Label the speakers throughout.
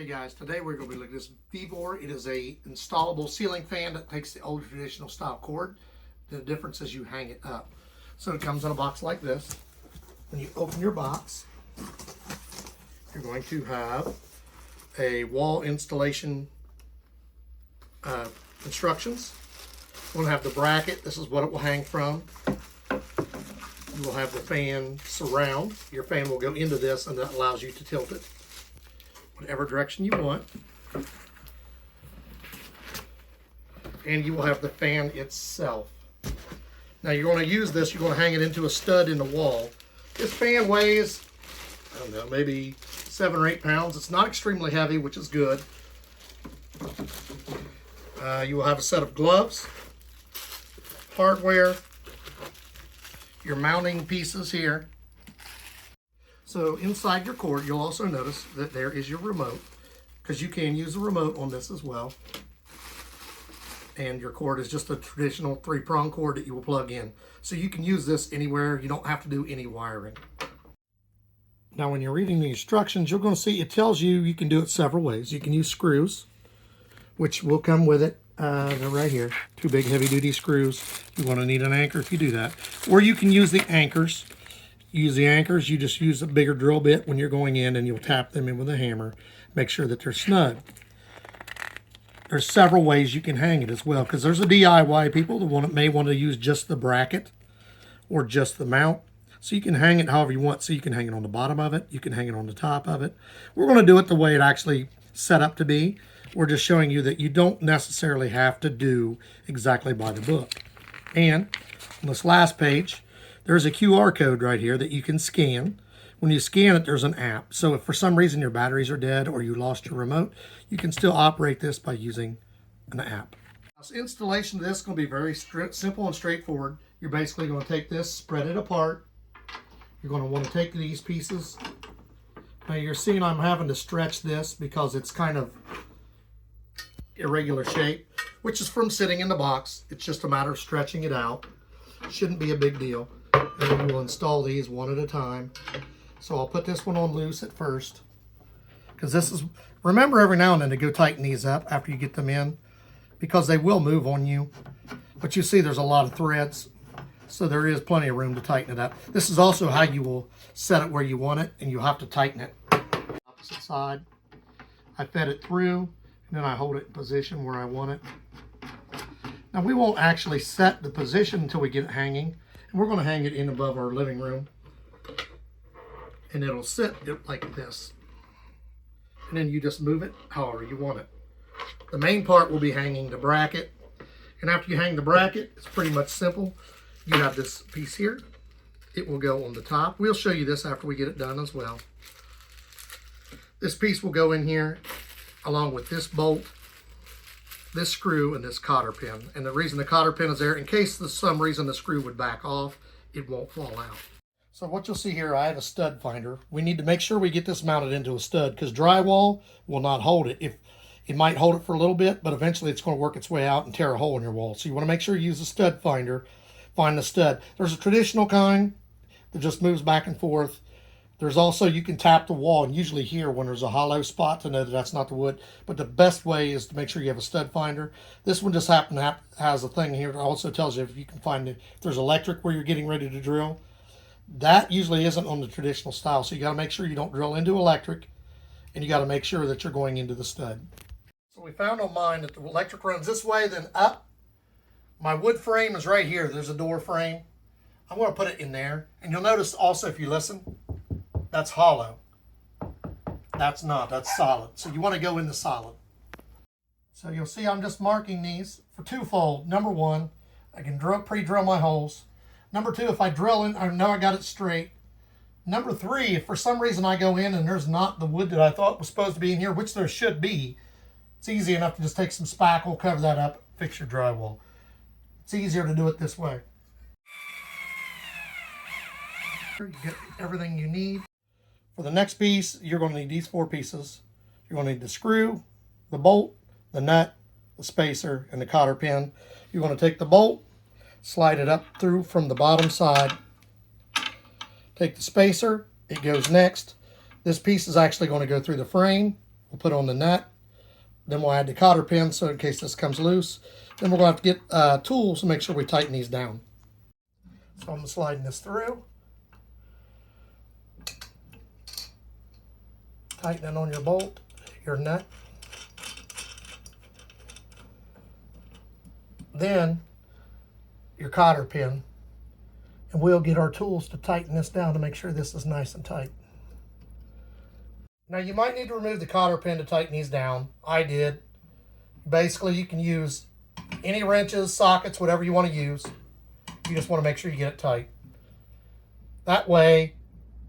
Speaker 1: Hey guys, today we're going to be looking at this VEVOR. It is a installable ceiling fan that takes the old traditional style cord. The difference is you hang it up. So it comes in a box like this. When you open your box, you're going to have a wall installation instructions. You're going to have the bracket. This is what it will hang from. You will have the fan surround. Your fan will go into this, and that allows you to tilt it whatever direction you want. And you will have the fan itself. Now you're going to use this, you're going to hang it into a stud in the wall. This fan weighs, I don't know, maybe 7 or 8 pounds. It's not extremely heavy, which is good. You will have a set of gloves, hardware, your mounting pieces here. So inside your cord, you'll also notice that there is your remote, because you can use a remote on this as well. And your cord is just a traditional 3-prong cord that you will plug in. So you can use this anywhere. You don't have to do any wiring. Now when you're reading the instructions, you're going to see it tells you you can do it several ways. You can use screws, which will come with it. They're right here. 2 big heavy-duty screws. You want to need an anchor if you do that. Or you can use the anchors. You just use a bigger drill bit when you're going in, and you'll tap them in with a hammer. Make sure that they're snug. There's several ways you can hang it as well, because there's a DIY people that may want to use just the bracket or just the mount. So you can hang it however you want. So you can hang it on the bottom of it. You can hang it on the top of it. We're going to do it the way it actually set up to be. We're just showing you that you don't necessarily have to do exactly by the book. And on this last page, there's a QR code right here that you can scan. When you scan it, there's an app. So if for some reason your batteries are dead or you lost your remote, you can still operate this by using an app. So installation of this is going to be very simple and straightforward. You're basically going to take this, spread it apart. You're going to want to take these pieces. Now you're seeing I'm having to stretch this because it's kind of irregular shape, which is from sitting in the box. It's just a matter of stretching it out. Shouldn't be a big deal. And then we'll install these one at a time. So I'll put this one on loose at first, because this is, remember every now and then to go tighten these up after you get them in, because they will move on you. But you see there's a lot of threads, so there is plenty of room to tighten it up. This is also how you will set it where you want it, and you have to tighten it. Opposite side, I fed it through, and then I hold it in position where I want it. Now we won't actually set the position until we get it hanging. And we're going to hang it in above our living room. And it'll sit like this. And then you just move it however you want it. The main part will be hanging the bracket. And after you hang the bracket, it's pretty much simple. You have this piece here. It will go on the top. We'll show you this after we get it done as well. This piece will go in here along with this bolt, this screw, and this cotter pin. And the reason the cotter pin is there, in case for some reason the screw would back off, it won't fall out. So what you'll see here, I have a stud finder. We need to make sure we get this mounted into a stud, because drywall will not hold it. It might hold it for a little bit, but eventually it's going to work its way out and tear a hole in your wall. So you want to make sure you use a stud finder. Find the stud. There's a traditional kind that just moves back and forth. There's also, you can tap the wall, and usually here when there's a hollow spot to know that that's not the wood. But the best way is to make sure you have a stud finder. This one just has a thing here that also tells you if you can find it. If there's electric where you're getting ready to drill, that usually isn't on the traditional style. So you got to make sure you don't drill into electric, and you got to make sure that you're going into the stud. So we found on mine that the electric runs this way, then up. My wood frame is right here. There's a door frame. I'm going to put it in there. And you'll notice also, if you listen, that's hollow. That's not, that's solid. So you want to go into solid. So you'll see I'm just marking these for twofold. Number one, I can pre-drill my holes. Number two, if I drill in, I know I got it straight. Number three, if for some reason I go in and there's not the wood that I thought was supposed to be in here, which there should be, it's easy enough to just take some spackle, cover that up, fix your drywall. It's easier to do it this way. You get everything you need. For the next piece, you're going to need these 4 pieces. You're going to need the screw, the bolt, the nut, the spacer, and the cotter pin. You're going to take the bolt, slide it up through from the bottom side. Take the spacer, it goes next. This piece is actually going to go through the frame. We'll put on the nut. Then we'll add the cotter pin so in case this comes loose. Then we're going to have to get tools to make sure we tighten these down. So I'm sliding this through. Tightening on your bolt, your nut. Then your cotter pin. And we'll get our tools to tighten this down to make sure this is nice and tight. Now you might need to remove the cotter pin to tighten these down. I did. Basically you can use any wrenches, sockets, whatever you want to use. You just want to make sure you get it tight. That way,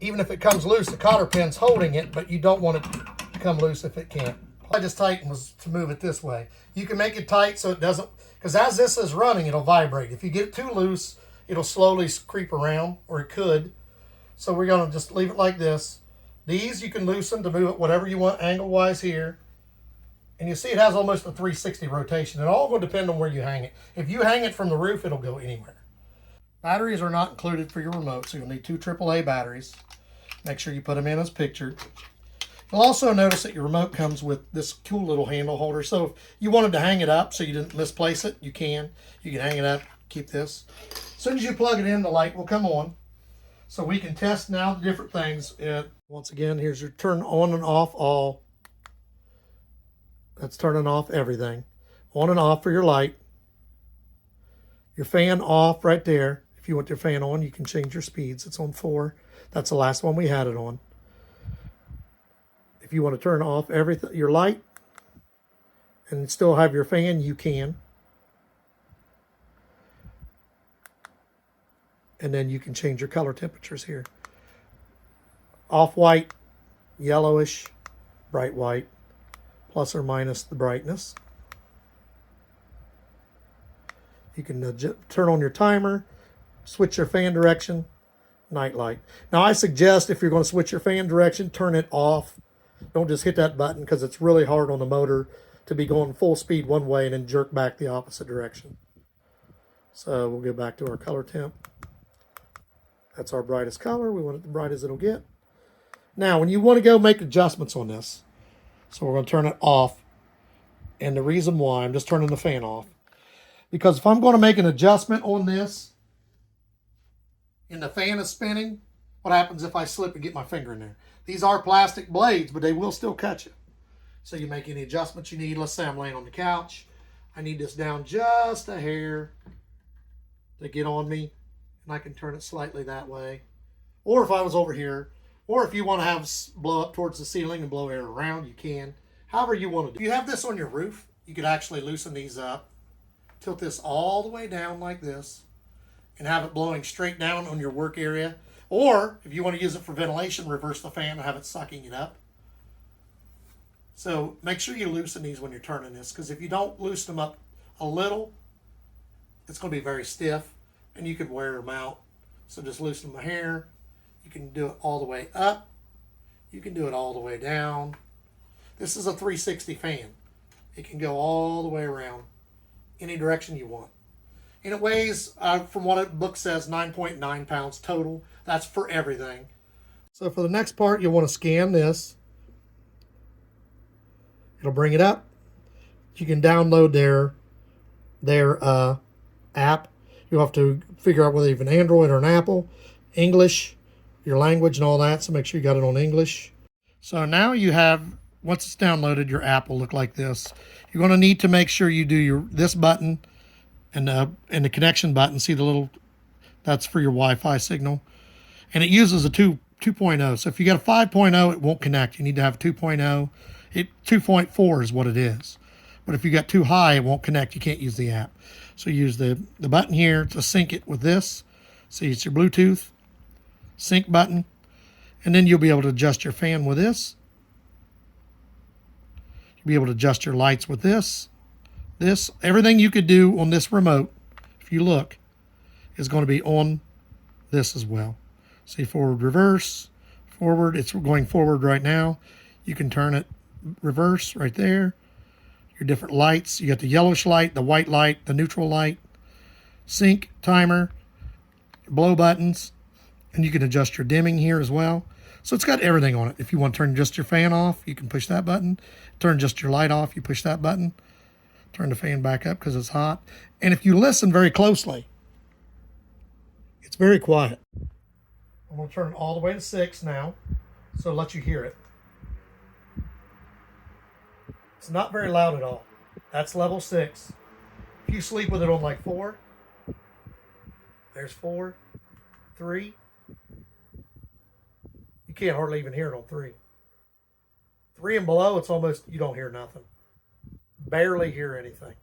Speaker 1: even if it comes loose, the cotter pin's holding it, but you don't want it to come loose if it can't. All I just tightened was to move it this way. You can make it tight so it doesn't, because as this is running, it'll vibrate. If you get it too loose, it'll slowly creep around, or it could. So we're going to just leave it like this. These you can loosen to move it whatever you want angle-wise here. And you see it has almost a 360 rotation. It all will depend on where you hang it. If you hang it from the roof, it'll go anywhere. Batteries are not included for your remote, so you'll need 2 AAA batteries. Make sure you put them in as pictured. You'll also notice that your remote comes with this cool little handle holder. So if you wanted to hang it up so you didn't misplace it, you can. You can hang it up, keep this. As soon as you plug it in, the light will come on. So we can test now the different things. Once again, here's your turn on and off all. That's turning off everything. On and off for your light. Your fan off right there. If you want your fan on, you can change your speeds. It's on 4. That's the last one we had it on. If you want to turn off everything, your light, and still have your fan, you can. And then you can change your color temperatures here. Off-white, yellowish, bright white, plus or minus the brightness. You can turn on your timer, switch your fan direction, night light. Now I suggest if you're going to switch your fan direction, turn it off. Don't just hit that button because it's really hard on the motor to be going full speed one way and then jerk back the opposite direction. So we'll go back to our color temp. That's our brightest color. We want it the bright as it'll get. Now, when you want to go make adjustments on this, so we're going to turn it off. And the reason why, I'm just turning the fan off. Because if I'm going to make an adjustment on this, and the fan is spinning, what happens if I slip and get my finger in there? These are plastic blades, but they will still cut you. So you make any adjustments you need. Let's say I'm laying on the couch. I need this down just a hair to get on me. And I can turn it slightly that way. Or if I was over here, or if you want to have blow up towards the ceiling and blow air around, you can. However you want to do it. If you have this on your roof, you could actually loosen these up, tilt this all the way down like this, and have it blowing straight down on your work area. Or if you want to use it for ventilation, reverse the fan and have it sucking it up. So make sure you loosen these when you're turning this, because if you don't loosen them up a little, it's going to be very stiff. And you could wear them out. So just loosen them here. You can do it all the way up. You can do it all the way down. This is a 360 fan. It can go all the way around any direction you want. And it weighs, from what the book says, 9.9 pounds total. That's for everything. So for the next part, you'll want to scan this. It'll bring it up. You can download their app. You'll have to figure out whether you have an Android or an Apple, English, your language and all that, so make sure you got it on English. So now you have, once it's downloaded, your app will look like this. You're going to need to make sure you do this button and the connection button. See the little, that's for your Wi-Fi signal. And it uses a 2.0. So if you got a 5.0, it won't connect. You need to have 2.0. 2.4 is what it is. But if you got too high, it won't connect. You can't use the app. So use the button here to sync it with this. See, it's your Bluetooth sync button. And then you'll be able to adjust your fan with this. You'll be able to adjust your lights with this. Everything you could do on this remote, if you look, is going to be on this as well. See, forward, reverse, forward. It's going forward right now. You can turn it reverse right there. Your different lights. You got the yellowish light, the white light, the neutral light, sync, timer, blow buttons, and you can adjust your dimming here as well. So it's got everything on it. If you want to turn just your fan off, you can push that button. Turn just your light off, you push that button. Turn the fan back up because it's hot. And if you listen very closely, it's very quiet. I'm going to turn it all the way to 6 now, so it'll let you hear it. It's not very loud at all. That's level 6. If you sleep with it on like 4, there's 4, 3. You can't hardly even hear it on 3. 3 and below, it's almost, you don't hear nothing. Barely hear anything.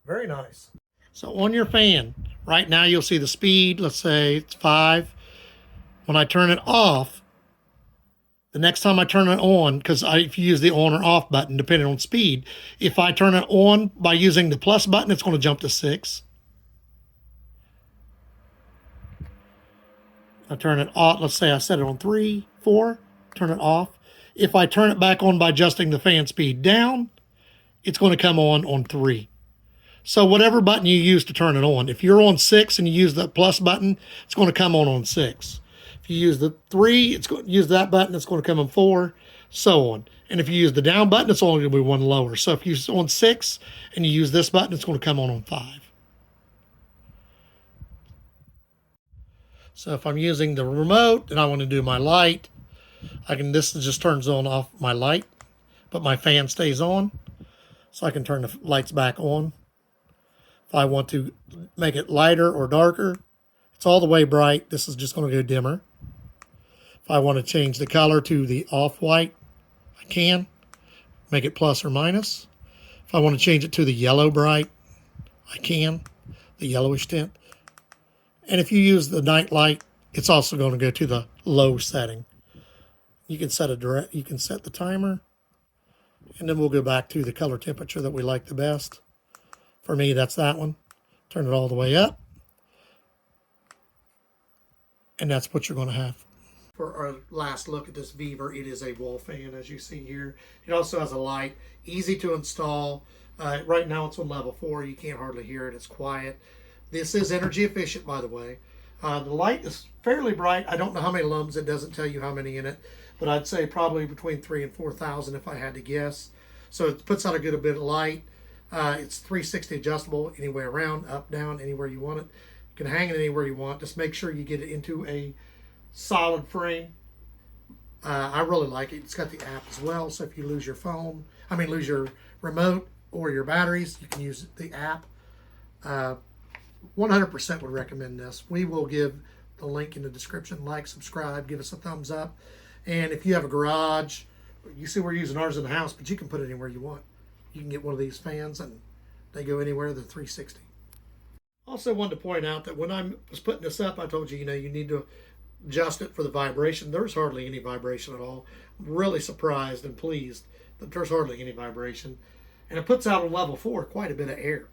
Speaker 1: Very nice. So on your fan, right now you'll see the speed, let's say it's 5. When I turn it off, the next time I turn it on, because if you use the on or off button, depending on speed, if I turn it on by using the plus button, it's going to jump to 6. I turn it off, let's say I set it on 3, 4, turn it off. If I turn it back on by adjusting the fan speed down, it's going to come on 3. So whatever button you use to turn it on, if you're on 6 and you use the plus button, it's going to come on 6. If you use the 3, it's going to use that button, it's going to come on 4, so on. And if you use the down button, it's only going to be one lower. So if you're on 6 and you use this button, it's going to come on 5. So if I'm using the remote and I want to do my light, this just turns on off my light, but my fan stays on. So I can turn the lights back on. If I want to make it lighter or darker, it's all the way bright. This is just going to go dimmer. If I want to change the color to the off-white, I can. Make it plus or minus. If I want to change it to the yellow bright, I can. The yellowish tint. And if you use the night light, it's also going to go to the low setting. You can set the timer, and then we'll go back to the color temperature that we like the best. For me, that's that one. Turn it all the way up. And that's what you're going to have. For our last look at this VEVOR, it is a wall fan, as you see here. It also has a light, easy to install. Right now it's on level 4. You can't hardly hear it. It's quiet. This is energy efficient, by the way. The light is fairly bright. I don't know how many lumens. It doesn't tell you how many in it, but I'd say probably between 3,000 and 4,000 if I had to guess. So it puts out a good bit of light. It's 360 adjustable anywhere around, up, down, anywhere you want it. You can hang it anywhere you want. Just make sure you get it into a solid frame. I really like it. It's got the app as well, so if you lose your lose your remote or your batteries, you can use the app. 100% would recommend this. We will give the link in the description. Like, subscribe, give us a thumbs up. And if you have a garage, you see we're using ours in the house, but you can put it anywhere you want. You can get one of these fans and they go anywhere. They're 360. Also wanted to point out that when I was putting this up, I told you, you need to adjust it for the vibration. There's hardly any vibration at all. I'm really surprised and pleased that there's hardly any vibration. And it puts out on level 4 quite a bit of air.